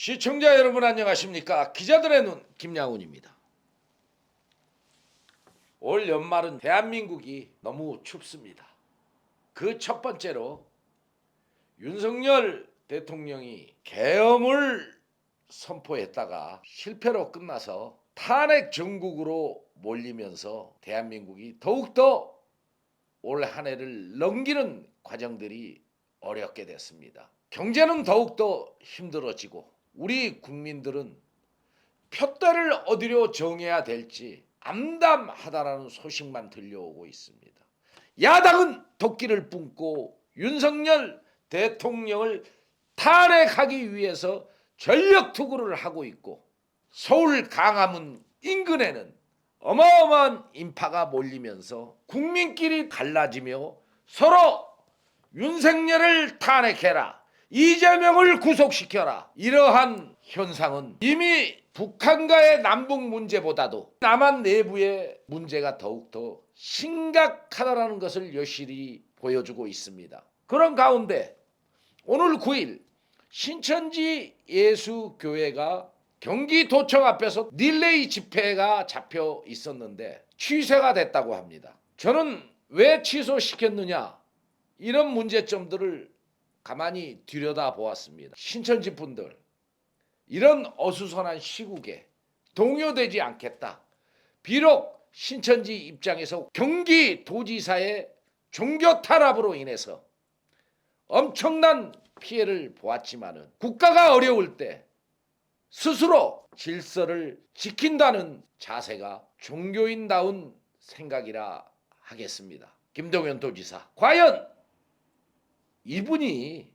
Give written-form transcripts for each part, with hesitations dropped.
시청자 여러분 안녕하십니까? 기자들의 눈 김양훈입니다. 올 연말은 대한민국이 너무 춥습니다. 그 첫 번째로 윤석열 대통령이 계엄을 선포했다가 실패로 끝나서 탄핵 정국으로 몰리면서 대한민국이 더욱더 올 한 해를 넘기는 과정들이 어렵게 됐습니다. 경제는 더욱더 힘들어지고 우리 국민들은 표대를 어디로 정해야 될지 암담하다라는 소식만 들려오고 있습니다. 야당은 도끼를 뿜고 윤석열 대통령을 탄핵하기 위해서 전력 투구를 하고 있고, 서울 강화문 인근에는 어마어마한 인파가 몰리면서 국민끼리 갈라지며 서로 윤석열을 탄핵해라, 이재명을 구속시켜라, 이러한 현상은 이미 북한과의 남북 문제보다도 남한 내부의 문제가 더욱더 심각하다는 것을 여실히 보여주고 있습니다. 그런 가운데 오늘 9일 신천지 예수교회가 경기도청 앞에서 릴레이 집회가 잡혀 있었는데 취소가 됐다고 합니다. 저는 왜 취소시켰느냐, 이런 문제점들을 가만히 들여다보았습니다. 신천지 분들, 이런 어수선한 시국에 동요되지 않겠다. 비록 신천지 입장에서 경기도지사의 종교 탄압으로 인해서 엄청난 피해를 보았지만은 국가가 어려울 때 스스로 질서를 지킨다는 자세가 종교인다운 생각이라 하겠습니다. 김동연 도지사, 과연 이분이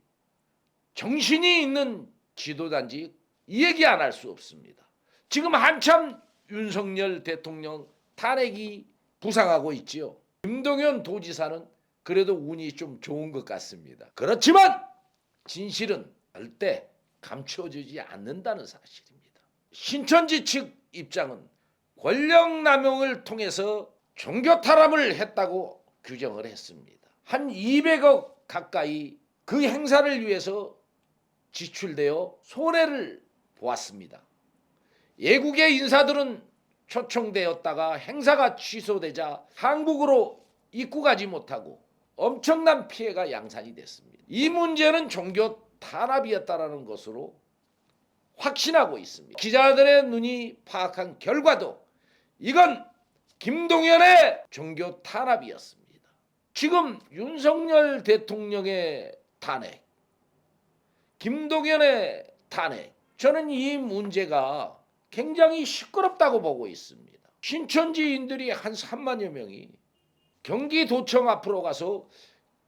정신이 있는 지도자인지 이 얘기 안 할 수 없습니다. 지금 한참 윤석열 대통령 탄핵이 부상하고 있지요. 김동연 도지사는 그래도 운이 좀 좋은 것 같습니다. 그렇지만 진실은 절대 감춰지지 않는다는 사실입니다. 신천지 측 입장은 권력 남용을 통해서 종교 탄압을 했다고 규정을 했습니다. 한 200억 가까이 그 행사를 위해서 지출되어 손해를 보았습니다. 외국의 인사들은 초청되었다가 행사가 취소되자 한국으로 입국하지 못하고 엄청난 피해가 양산이 됐습니다. 이 문제는 종교 탄압이었다라는 것으로 확신하고 있습니다. 기자들의 눈이 파악한 결과도 이건 김동연의 종교 탄압이었습니다. 지금 윤석열 대통령의 탄핵, 김동연의 탄핵, 저는 이 문제가 굉장히 시끄럽다고 보고 있습니다. 신천지인들이 한 3만여 명이 경기도청 앞으로 가서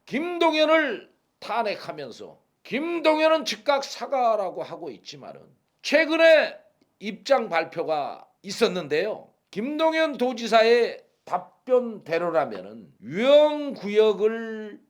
김동연을 탄핵하면서, 김동연은 즉각 사과라고 하고 있지만은 최근에 입장 발표가 있었는데요. 김동연 도지사의 답변대로라면은 유형구역을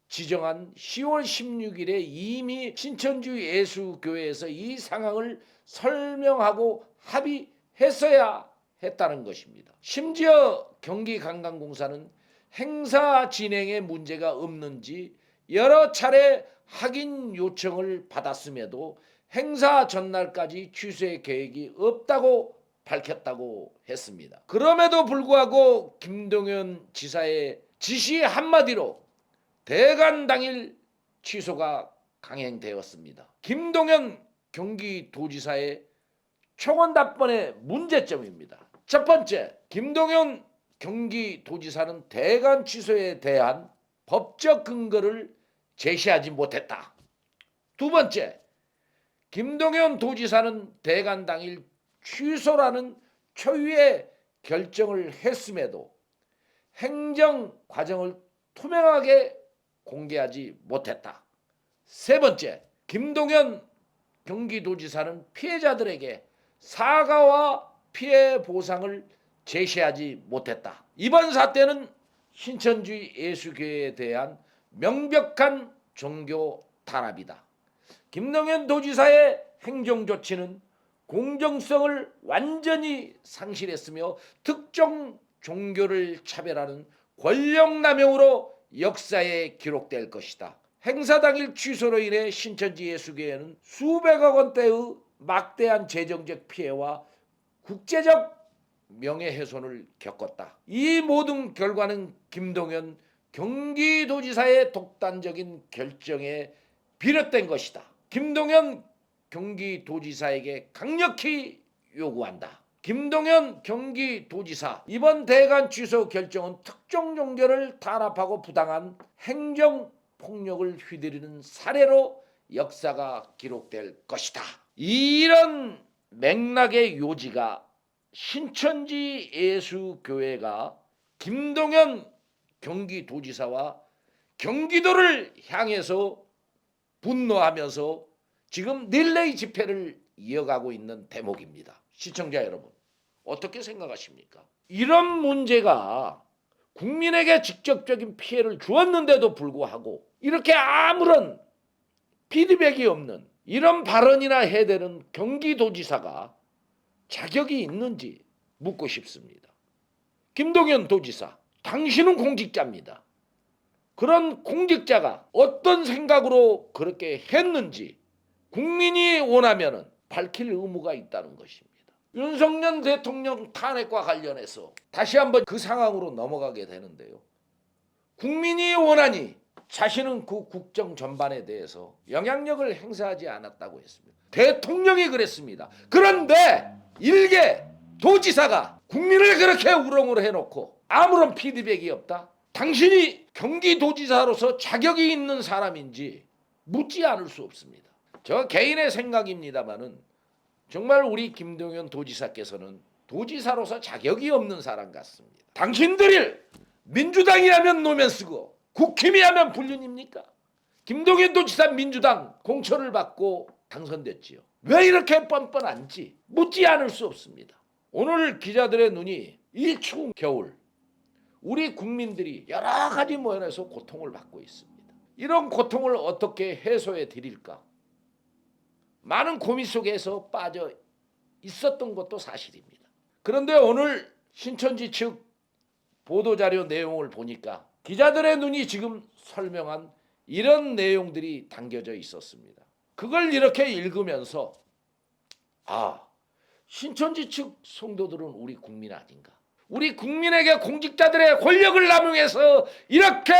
지정한 10월 16일에 이미 신천지 예수교회에서 이 상황을 설명하고 합의했어야 했다는 것입니다. 심지어 경기관광공사는 행사 진행에 문제가 없는지 여러 차례 확인 요청을 받았음에도 행사 전날까지 취소의 계획이 없다고 밝혔다고 했습니다. 그럼에도 불구하고 김동연 지사의 지시 한마디로 대관 당일 취소가 강행되었습니다. 김동연 경기도지사의 총원 답변의 문제점입니다. 첫 번째, 김동연 경기도지사는 대관 취소에 대한 법적 근거를 제시하지 못했다. 두 번째, 김동연 도지사는 대관 당일 취소라는 초유의 결정을 했음에도 행정 과정을 투명하게 공개하지 못했다. 세 번째, 김동연 경기도지사는 피해자들에게 사과와 피해 보상을 제시하지 못했다. 이번 사태는 신천지 예수교회에 대한 명백한 종교 탄압이다. 김동연 도지사의 행정조치는 공정성을 완전히 상실했으며 특정 종교를 차별하는 권력남용으로 역사에 기록될 것이다. 행사 당일 취소로 인해 신천지 예수교회는 수백억 원대의 막대한 재정적 피해와 국제적 명예훼손을 겪었다. 이 모든 결과는 김동연 경기도지사의 독단적인 결정에 비롯된 것이다. 김동연 경기도지사에게 강력히 요구한다. 김동연 경기도지사, 이번 대관 취소 결정은 특정 종교를 탄압하고 부당한 행정폭력을 휘두르는 사례로 역사가 기록될 것이다. 이런 맥락의 요지가 신천지 예수교회가 김동연 경기도지사와 경기도를 향해서 분노하면서 지금 릴레이 집회를 이어가고 있는 대목입니다. 시청자 여러분, 어떻게 생각하십니까? 이런 문제가 국민에게 직접적인 피해를 주었는데도 불구하고 이렇게 아무런 피드백이 없는 이런 발언이나 해대는 경기도지사가 자격이 있는지 묻고 싶습니다. 김동연 도지사, 당신은 공직자입니다. 그런 공직자가 어떤 생각으로 그렇게 했는지 국민이 원하면은 밝힐 의무가 있다는 것입니다. 윤석열 대통령 탄핵과 관련해서 다시 한번 그 상황으로 넘어가게 되는데요. 국민이 원하니 자신은 그 국정 전반에 대해서 영향력을 행사하지 않았다고 했습니다. 대통령이 그랬습니다. 그런데 일개 도지사가 국민을 그렇게 우롱을 해놓고 아무런 피드백이 없다? 당신이 경기도지사로서 자격이 있는 사람인지 묻지 않을 수 없습니다. 저 개인의 생각입니다마는 정말 우리 김동연 도지사께서는 도지사로서 자격이 없는 사람 같습니다. 당신들이 민주당이 하면 노면 쓰고 국힘이 하면 불륜입니까? 김동연 도지사 민주당 공천을 받고 당선됐지요. 왜 이렇게 뻔뻔한지 묻지 않을 수 없습니다. 오늘 기자들의 눈이 이 추운 겨울 우리 국민들이 여러 가지 면에서 고통을 받고 있습니다. 이런 고통을 어떻게 해소해 드릴까? 많은 고민 속에서 빠져 있었던 것도 사실입니다. 그런데 오늘 신천지 측 보도자료 내용을 보니까 기자들의 눈이 지금 설명한 이런 내용들이 담겨져 있었습니다. 그걸 이렇게 읽으면서 신천지 측 성도들은 우리 국민 아닌가? 우리 국민에게 공직자들의 권력을 남용해서 이렇게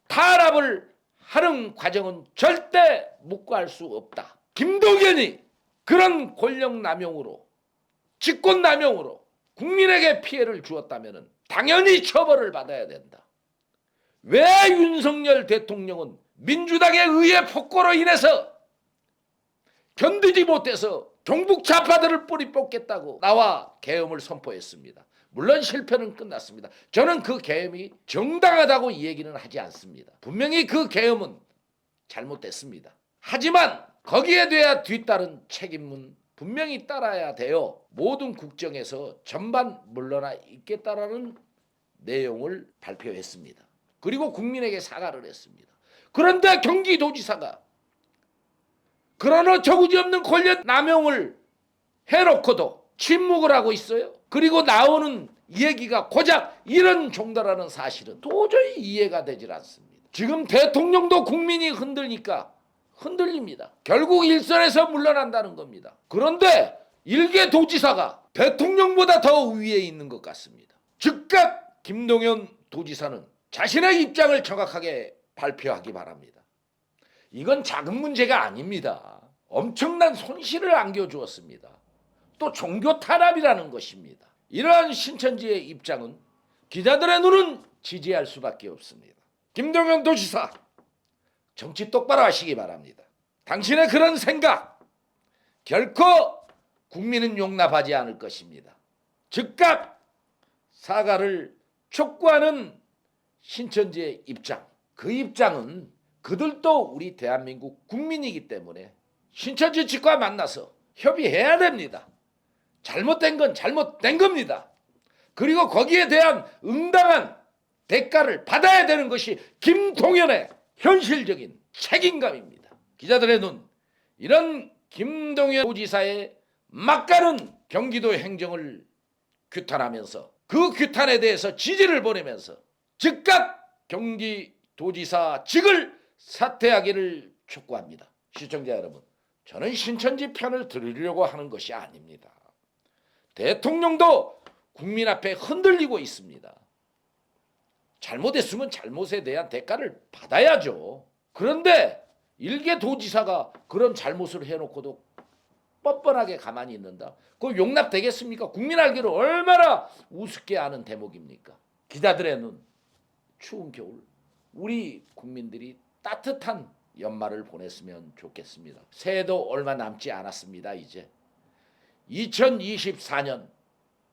탄압을 하는 과정은 절대 묵과할 수 없다. 김동연이 그런 권력 남용으로 직권 남용으로 국민에게 피해를 주었다면 당연히 처벌을 받아야 된다. 왜 윤석열 대통령은 민주당의 의회 폭거로 인해서 견디지 못해서 종북 좌파들을 뿌리 뽑겠다고 나와 계엄을 선포했습니다. 물론 실패는 끝났습니다. 저는 그 계엄이 정당하다고 이 얘기는 하지 않습니다. 분명히 그 계엄은 잘못됐습니다. 하지만 거기에 대해 뒤따른 책임은 분명히 따라야 돼요. 모든 국정에서 전반 물러나 있겠다라는 내용을 발표했습니다. 그리고 국민에게 사과를 했습니다. 그런데 경기도지사가 그러나 저구지 없는 권력 남용을 해놓고도 침묵을 하고 있어요. 그리고 나오는 얘기가 고작 이런 정도라는 사실은 도저히 이해가 되질 않습니다. 지금 대통령도 국민이 흔들니까 흔들립니다. 결국 일선에서 물러난다는 겁니다. 그런데 일개 도지사가 대통령보다 더 위에 있는 것 같습니다. 즉각 김동연 도지사는 자신의 입장을 정확하게 발표하기 바랍니다. 이건 작은 문제가 아닙니다. 엄청난 손실을 안겨주었습니다. 또 종교 탄압이라는 것입니다. 이러한 신천지의 입장은 기자들의 눈은 지지할 수밖에 없습니다. 김동연 도지사, 정치 똑바로 하시기 바랍니다. 당신의 그런 생각 결코 국민은 용납하지 않을 것입니다. 즉각 사과를 촉구하는 신천지의 입장, 그 입장은 그들도 우리 대한민국 국민이기 때문에 신천지 측과 만나서 협의해야 됩니다. 잘못된 건 잘못된 겁니다. 그리고 거기에 대한 응당한 대가를 받아야 되는 것이 김동연의 현실적인 책임감입니다. 기자들의 눈, 이런 김동연 도지사의 막가는 경기도 행정을 규탄하면서 그 규탄에 대해서 지지를 보내면서 즉각 경기도지사 직을 사퇴하기를 촉구합니다. 시청자 여러분, 저는 신천지 편을 들으려고 하는 것이 아닙니다. 대통령도 국민 앞에 흔들리고 있습니다. 잘못했으면 잘못에 대한 대가를 받아야죠. 그런데 일개 도지사가 그런 잘못을 해놓고도 뻔뻔하게 가만히 있는다. 그거 용납되겠습니까? 국민 알기로 얼마나 우습게 아는 대목입니까? 기자들의 눈, 추운 겨울, 우리 국민들이 따뜻한 연말을 보냈으면 좋겠습니다. 새해도 얼마 남지 않았습니다. 이제 2024년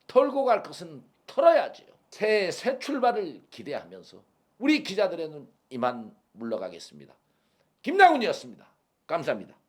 털고 갈 것은 털어야죠. 새해 새 출발을 기대하면서 우리 기자들의 눈 이만 물러가겠습니다. 김양훈이었습니다. 감사합니다.